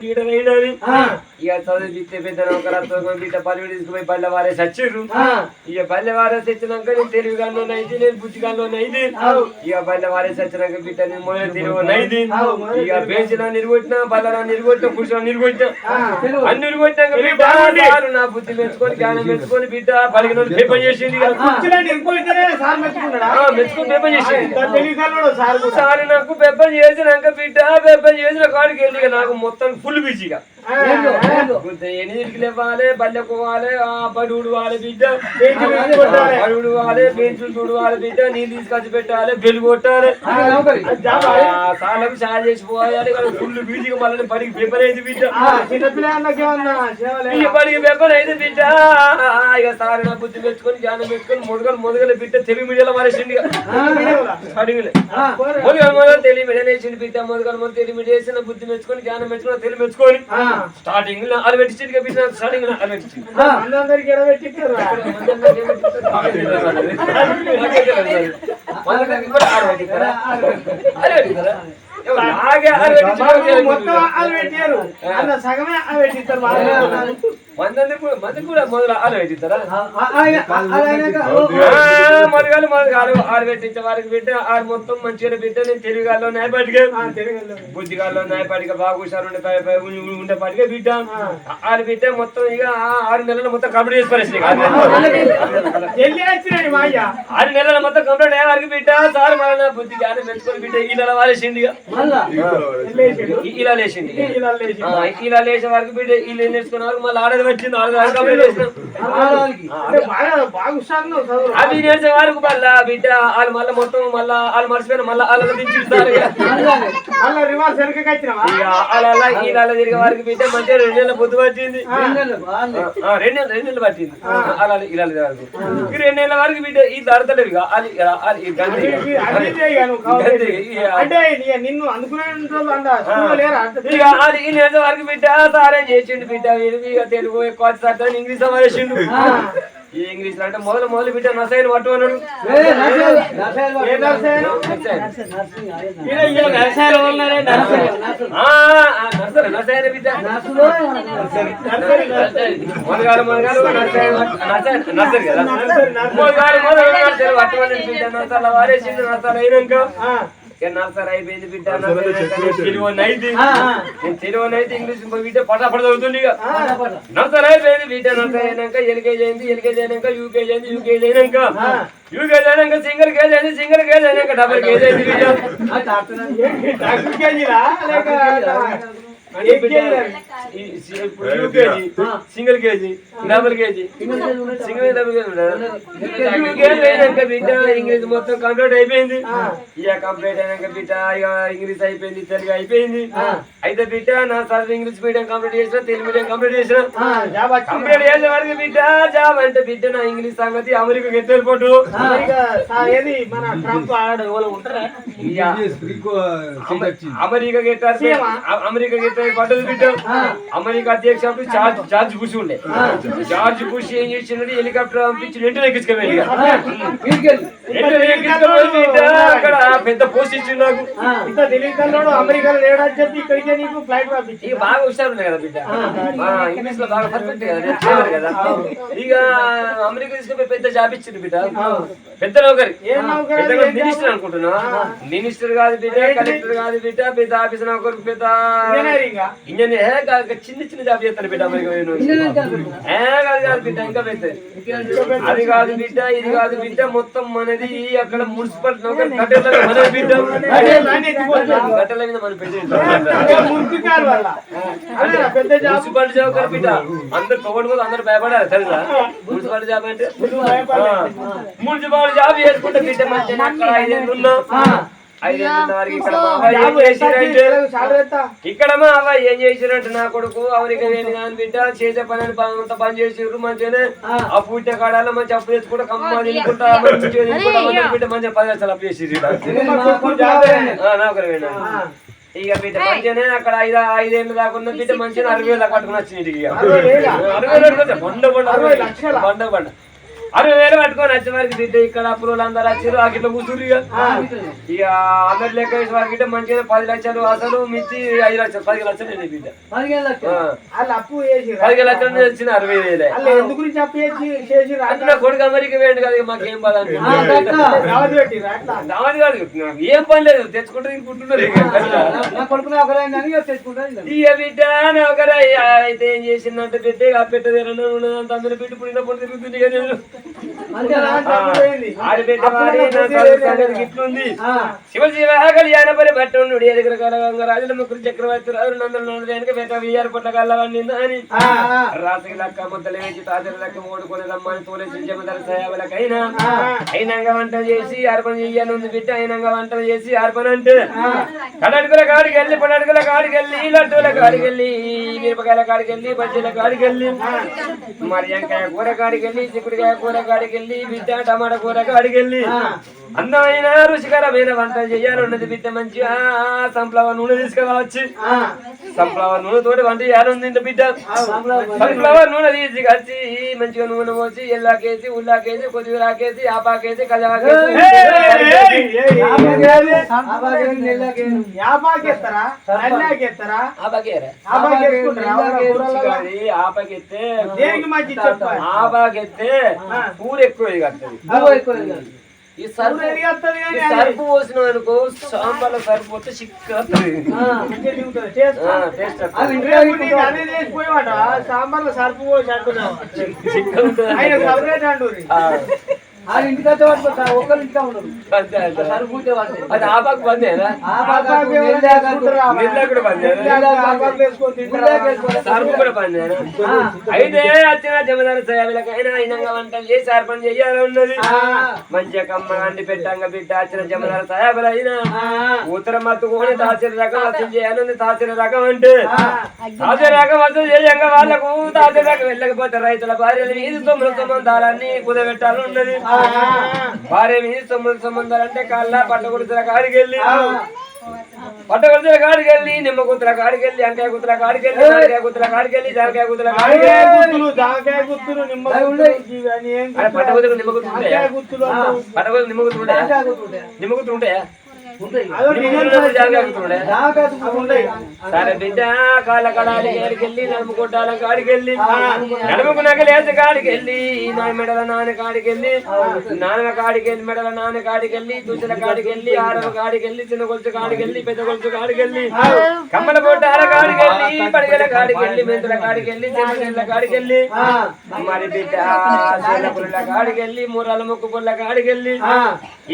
ఇక చదివిస్తే పెద్ద నౌకరత్వం బిడ్డ పల్లె తీసుకుపోయి పల్లె వారే చచ్చిర్రు. ఇక పల్లె వారే చచ్చినాక నేను తెలివిగాల్లోనైతే నేను బుద్ధిగాల్లోనైతే ఇక పల్లె వారే చచ్చినాక బిడ్డ నేను మొదలు తెలివనైతే ఇక బేసిన నిరుగొట్టిన పల్లె నిరుగొట్టిన పురుషులు నిరుగొట్టిన అన్ని నిరుగొట్టినాక బిడ్డ నా బుద్ధి మెచ్చుకొని జ్ఞానం మెచ్చుకొని బిడ్డ పలికిన పేపర్ చేసింది మెచ్చుకొని పేపర్ చేసింది సార్ నాకు పేపర్ చేసినాక బిడ్డ పేపర్ చేసిన కాడికి వెళ్ళి నాకు మొత్తం ఫుల్ బిజీగా ఎన్నింటికి లేవాలి బల్లె పోవాలి బడి ఉడవాలి బిడ్డ బడి ఉడవాలి బెంచులు తుడవాలి బిడ్డ నీళ్ళు తీసుకొచ్చి పెట్టాలి బెల్లు కొట్టాలి సార్లకు చాయ్ చేసి పోయాలి ఫుల్ బిజీగా మళ్ళీ బడికి పేపర్ అయింది బిడ్డ బడికి పేపర్ అయింది బిడ్డ ఇక సార్ నా బుద్ధి పెట్టుకొని జ్ఞానం పెట్టుకొని మొదగల బిడ్డ తెలుగు మీడియాలో మారేసింది అడిగిలే మొదలు తెలుగు మీడియా వేసింది బిడ్డ మొదలు తెలుగు మీడియా వేసిన బుద్ధి మెచ్చుకొని జ్ఞానం మెచ్చుకొని తెలుగు మెచ్చుకొని స్టార్టింగ్ అది పెట్టి స్టార్టింగ్ అది పెట్టి మంది కూడా మొదలు ఆలు పెట్టిస్తారా మొదలు ఆలు పెట్టించే వారికి బిడ్డ ఆరు మొత్తం మంచిగా బిడ్డ నేను తెలుగుగాల్లో న్యాయపాటిగా బుద్ధిగాల్లో న్యాయపాటిగా బాగా హుషారు ఉండేపాటిగా బిడ్డ ఆరు బిడ్డ మొత్తం ఇక 6 నెలలు మొత్తం కంప్లీట్ చేసి పరిస్థితి 6 నెలలు మొత్తం కంప్లీట్ అయ్యే వారికి బిడ్డ సార్ మళ్ళీ బుద్ధి జ్ఞానం పెంచుకొని బిడ్డ ఇలా వాలేసింది ఇలా లేచింది ఇలా లేచే వారికి బిడ్డ ఇలా నేర్చుకున్న వరకు మళ్ళీ ఆడది వచ్చింది అది నేర్చే వరకు మళ్ళా బిడ్డ వాళ్ళు మళ్ళీ మొత్తం మళ్ళా వాళ్ళు మర్చిపోయిన మళ్ళీ వాళ్ళ దించుతారు ఇలా తిరిగే వారికి బిడ్డ మంచిగా 2 నెలల పొద్దు పట్టింది 2 నెలలు పట్టింది అలా ఇలా వరకు ఈ 2 నెలల వరకు బిడ్డ ఈ దడతలేవు ఈ నేర్చే వరకు బిడ్డ సారే చేసిండు బిడ్డ తెలుగు ఎక్కువ ఇంగ్లీష్ వేసిండు ఈ ఇంగ్లీష్ అంటే మొదలు బిడ్డ నసైన్ పట్టు అన్నాడు నసైన బిడ్డ నర్సరీ కదా పట్టుకున్నాడు బిడ్డ నర్సల వారేసిండు నర్సలు అయినాక నర్సరీ అయిపోయింది బిడ్డ తెలివనైతే ఇంగ్లీష్ బిడ్డ పటాపట చదువుతుంది ఇక నర్సరీ అయిపోయింది బిడ్డ నర్సరీ అయినాక ఎల్కేజీ అయింది ఎల్కేజీ అయినాక యూకేజీ అయింది యూకేజీ అయినాక సింగిల్ కేజీ అయింది సింగిల్ కేజీ అయినాక డబుల్ కేజీ అయింది బిడ్డ సింగిల్ కేజీ డబుల్ కేజీ బిడ్డ ఇంగ్లీష్ మొత్తం కంప్లీట్ అయిపోయింది ఇక కంప్లీట్ అయినాక బిడ్డ ఇక ఇంగ్లీష్ అయిపోయింది తెలుగు అయిపోయింది అయితే బిడ్డ నా చదువు ఇంగ్లీష్ మీడియం కంప్లీట్ చేసిన తెలుగు మీడియం కంప్లీట్ చేసిన కంప్లీట్ చేసే వరకు బిడ్డ జాబ్ అంటే బిడ్డ నా ఇంగ్లీష్ సంగతి అమెరికాకి ఎత్తేపోటు అమెరికాకి ఎత్తారు అమెరికాకి పడ్డది బిడ్డ అమెరికా అధ్యక్షుడు జార్జ్ బుష్ ఉండే జార్జ్ బుష్ ఏం చేసినట్టు హెలికాప్టర్ పంపించి వెంటనే ఎక్కించుకోవాలి అక్కడ పెద్ద పోస్ట్ ఇచ్చిండు నాకు అమెరికాలో లేడని చెప్పి ఇక్కడికే నీకు ఫ్లైట్ పంపించి బాగా హుషారు ఉన్నాయి కదా బిడ్డ ఇంగ్లీష్ లో బాగా పర్ఫెక్ట్ కదా ఇక అమెరికా తీసుకుపోయి పెద్ద జాబ్ ఇచ్చింది బిడ్డ పెద్ద నౌకరి మినిస్టర్ అనుకుంటున్నా మినిస్టర్ కాదు బిడ్డ కలెక్టర్ కాదు బిడ్డ పెద్ద ఆఫీస్ నౌకరు పెద్ద ఇంజనీర్ చిన్న చిన్న జాబ్ చేస్తారు బిడ్డ అమెరికా కాదు బిడ్డ ఇంకా పెద్ద అది కాదు బిడ్డ ఇది కాదు బిడ్డ మొత్తం మనది అక్కడ మున్సిపల్ నౌకర్ కట్టెల మన బిడ్డ కట్టెల మీద మన మున్సిపల్ జాబ్ బిడ్డ అందరు పొగడు అందరు భయపడారు తెలుసా మున్సిపల్ జాబ్ అంటే మున్సిపల్ జాబ్ చేసుకుంటే బిడ్డ మంచిగా అక్కడ 5 ఏళ్ళు ఉన్నా 5 ఏళ్ళ వరకు ఇక్కడ మా అవ్వ ఏం చేసినట్టు నా కొడుకు అమెరికా వేణి కాని బిడ్డ చేసే పని అంతా పని చేసిర్రు మంచిగానే ఆ పుట్టే కాడాలో మంచి అప్పు తెచ్చుకుంటా కమ్మ తినుకుంటా బిడ్డ మంచిగా 10 లక్షలు అప్పు చేసి నౌకరు ఇక బిడ్డ మంచిగానే అక్కడ 5 ఏళ్ళు దాకా బిడ్డ మంచిగా 60,000 పట్టుకుని వచ్చింది ఇంటికి 60,000 బండ 60,000 పట్టుకొని వచ్చే వారికి బిడ్డ ఇక్కడ అప్పులు అందరు వచ్చారు అట్లా కూతురు ఇక అందరు లెక్క వేసి వారికి మంచిగా 10 లక్షలు అసలు మించి 5 లక్షలు 10 లక్షలు బిడ్డ 15 లక్షలు వచ్చిన 60,000 అందులో కొడుకు అమెరికా వేయండి కదా మాకేం బాధ ఏం పని లేదు తెచ్చుకుంటే తినుకుంటున్నారు ఇక బిడ్డ ఒకరు అయితే ఏం చేసిందంటే బిడ్డ పెట్టదే అందరూ బిడ్డ పుట్టిన పొడి తిరుగుతుంది ఇట్లుంది శివ శివ కళ్యాణ పరి భట్టుడు ఎదుగురు రాజుల ముగ్గురు చక్రవర్తి రాజు నందన పెట్ట 1000 పొట్ల కళ్ళవన్నీ అని రాత్రి లెక్క ముద్దలు వేసి తాతల లెక్క ఓడుకొని రమ్మని తోలేసి జమదర సేవలకైనా అయినంగా వంట చేసి అర్పణ చెయ్యాలి ఉంది బిడ్డ అయినంగా వంట చేసి అర్పణ అంటే కడడుగుల కాడికి వెళ్ళి పడడుగుల కాడికి వెళ్ళి లడ్డూల కాడికి వెళ్ళి మిరపకాయల కాడికి వెళ్ళి బజ్జీల కాడికి వెళ్ళి మరి వంకాయ కూర కాడికి వెళ్ళి చిక్కుడుకాయ కూర కాడికి వెళ్ళి బిడ్డ టమాటా కూర కాడికి వెళ్ళి అందమైన రుచికరమైన వంటలు చేయాలన్నది బిడ్డ మంచిగా సన్ఫ్లవర్ నూనె తీసుకురావచ్చు సన్ఫ్లవర్ నూనె తోటి వంట చేయాలని బిడ్డ సన్ఫ్లవర్ నూనె తీసుకొచ్చి మంచిగా నూనె పోసి ఎల్లాకేసి ఉల్లాకేసి కొద్దిగాకేసి ఆపాకేసి కజాకేసి ఆపాకెత్తే కూర ఎక్కువ ఈ సరుపు పోసిన అనుకో సాంబార్లో సరుపు వస్తే సాంబార్లో సరుపు పోసి ఇంటికి ఒకరి ఇంటికా ఉండదు అది ఆపాకు బందేనా సరుపు కూడా బందేనా అయితే వచ్చిన జమదార సేవలకైనా అయినంగా వంటలు చేసి అర్పణ చెయ్యాలి ఉన్నది మంచిగా కమ్మ అండి పెట్టంగా బిడ్డ వచ్చిన జమదార సేవలైనా ఉత్తర మత్తుకొని తాసిర రకం వసూలు చేయాలని తాసిర రకం అంటే తాసిర రకం వసూలు చేయంగా వాళ్ళకు తాసిర రకం వెళ్ళకపోతే రైతుల భార్యలు ఇది 9 సంబంధాలన్నీ కుదబెట్టాలని ఉన్నది భార్య మీద 9 సంబంధాలు అంటే కళ్ళ పట్టగుడుతుల కాడికి వెళ్ళి నిమ్మగుతుల కాడికి వెళ్ళి అంకాయ గుతుల కాడికి వెళ్ళి జామకాయ గుతుల కాడికి వెళ్ళి జామకాయ గుతుల కాడికి పట్టగుతులు నిమ్మగుతులు ఉంటాయా పట్టగుతులు నిమ్మగుతులు ఉంటాయా నిమ్మగుతులు ఉంటాయా సరే బిడ్డ కాళ్ళ కడాలి కాడికెళ్ళి నడుము కొట్టాల కాడికెళ్ళి నడుముకు నగలేసి కాడికెళ్ళి నా మెడల నాన్న కాడికెళ్ళి నాన్న కాడికెళ్ళి మెడల నాన్న కాడికెళ్ళి తుసల కాడికెళ్ళి ఆరవ కాడికెళ్ళి చిన్న కొలుసు కాడికెళ్ళి పెద్ద కొలుసు కాడికెళ్ళి కమ్మల పొట్టాల కాడికెళ్ళి పడిగల కాడికెళ్ళి మెంతుల కాడికెళ్ళి చెన్నెళ్ళ కాడికెళ్ళి మరి బిడ్డ చెల్ల పుల్ల కాడికెళ్ళి మూరాల ముక్కు పుల్ల కాడికెళ్ళి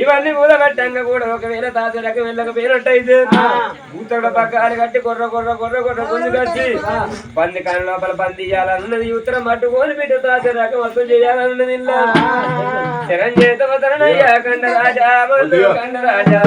ఇవన్నీ ఊదగట్టంగా కూడా ఒకవేళ తాతరకం వెళ్ళకపోయినట్టయితే ఊతడ పక్కన కట్టి కొర్ర గుంజు కట్టి పంది కాని లోపల పంది ఇయ్యాలన్నది ఉత్తరం పట్టుకొని బిడ్డ తాతరకం వసూలు చేయాలన్నది ఇలా చిరంజేత వదనయ్యా కండ రాజా కండ రాజా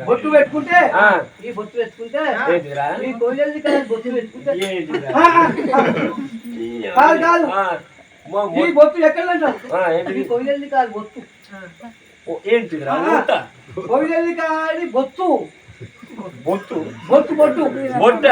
బొట్టు పెట్టుకుంటే ఈ బొట్టు పెట్టుకుంటే ఈ కోయల్ది కాదు బొట్టు పెట్టుకుంటే ఈ బొట్టు ఎక్కడ అంటారు ఈ కోయల్ది కాదు బొట్టు ఏంటిదిరా పొగిడేది కానీ బొత్తు బొట్టు బొట్టు బొట్టు బొట్ట